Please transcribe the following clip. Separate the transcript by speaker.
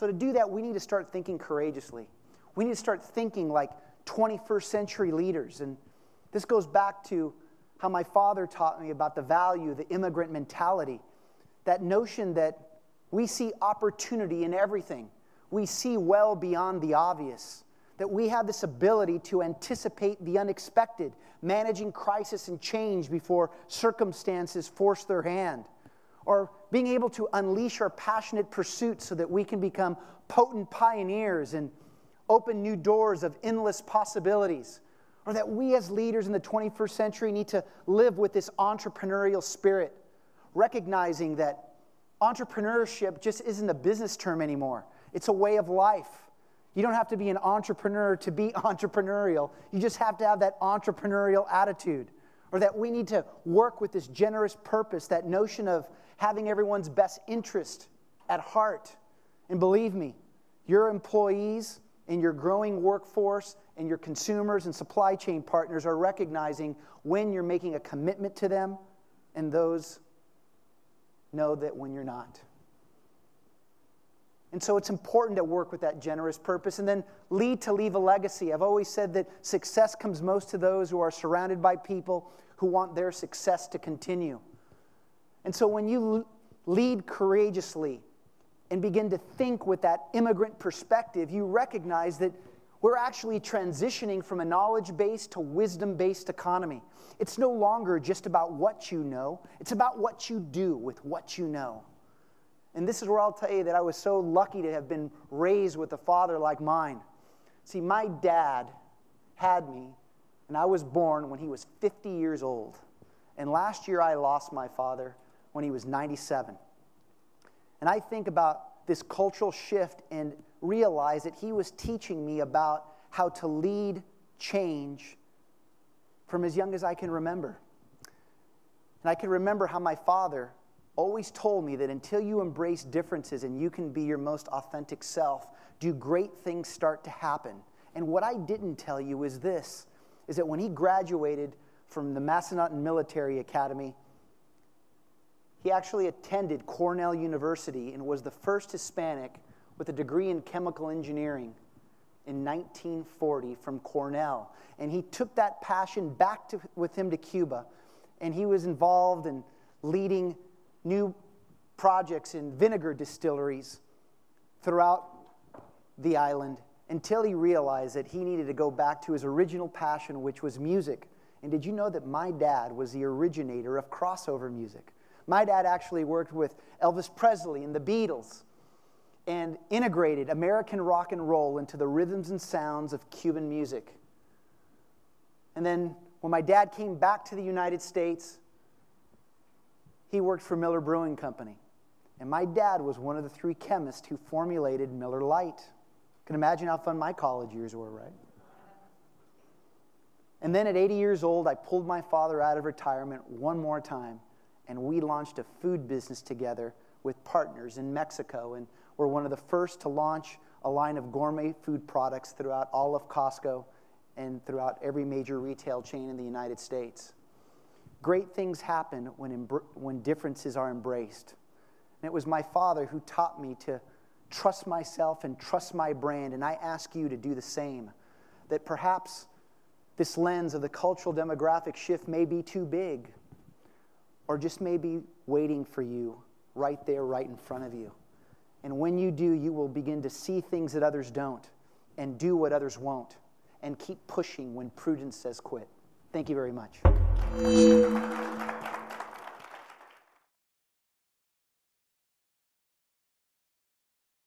Speaker 1: So to do that, we need to start thinking courageously. We need to start thinking like 21st century leaders. And this goes back to how my father taught me about the value, the immigrant mentality, that notion that we see opportunity in everything. We see well beyond the obvious, that we have this ability to anticipate the unexpected, managing crisis and change before circumstances force their hand, or being able to unleash our passionate pursuits so that we can become potent pioneers and open new doors of endless possibilities, or that we as leaders in the 21st century need to live with this entrepreneurial spirit, recognizing that entrepreneurship just isn't a business term anymore. It's a way of life. You don't have to be an entrepreneur to be entrepreneurial. You just have to have that entrepreneurial attitude. Or that we need to work with this generous purpose, that notion of having everyone's best interest at heart. And believe me, your employees and your growing workforce and your consumers and supply chain partners are recognizing when you're making a commitment to them, and those know that when you're not. And so it's important to work with that generous purpose and then lead to leave a legacy. I've always said that success comes most to those who are surrounded by people who want their success to continue. And so when you lead courageously and begin to think with that immigrant perspective, you recognize that we're actually transitioning from a knowledge-based to wisdom-based economy. It's no longer just about what you know. It's about what you do with what you know. And this is where I'll tell you that I was so lucky to have been raised with a father like mine. See, my dad had me, and I was born when he was 50 years old. And last year I lost my father when he was 97. And I think about this cultural shift and realize that he was teaching me about how to lead change from as young as I can remember. And I can remember how my father always told me that until you embrace differences and you can be your most authentic self, do great things start to happen. And what I didn't tell you is this, is that when he graduated from the Massanutten Military Academy, he actually attended Cornell University and was the first Hispanic with a degree in chemical engineering in 1940 from Cornell. And he took that passion back with him to Cuba, and he was involved in leading new projects in vinegar distilleries throughout the island until he realized that he needed to go back to his original passion, which was music. And did you know that my dad was the originator of crossover music? My dad actually worked with Elvis Presley and the Beatles and integrated American rock and roll into the rhythms and sounds of Cuban music. And then when my dad came back to the United States, he worked for Miller Brewing Company. And my dad was one of the 3 chemists who formulated Miller Lite. You can imagine how fun my college years were, right? And then at 80 years old, I pulled my father out of retirement one more time, and we launched a food business together with partners in Mexico, and we're one of the first to launch a line of gourmet food products throughout all of Costco and throughout every major retail chain in the United States. Great things happen when differences are embraced. And it was my father who taught me to trust myself and trust my brand, and I ask you to do the same. That perhaps this lens of the cultural demographic shift may be too big, or just may be waiting for you right there, right in front of you. And when you do, you will begin to see things that others don't, and do what others won't, and keep pushing when prudence says quit. Thank you very much.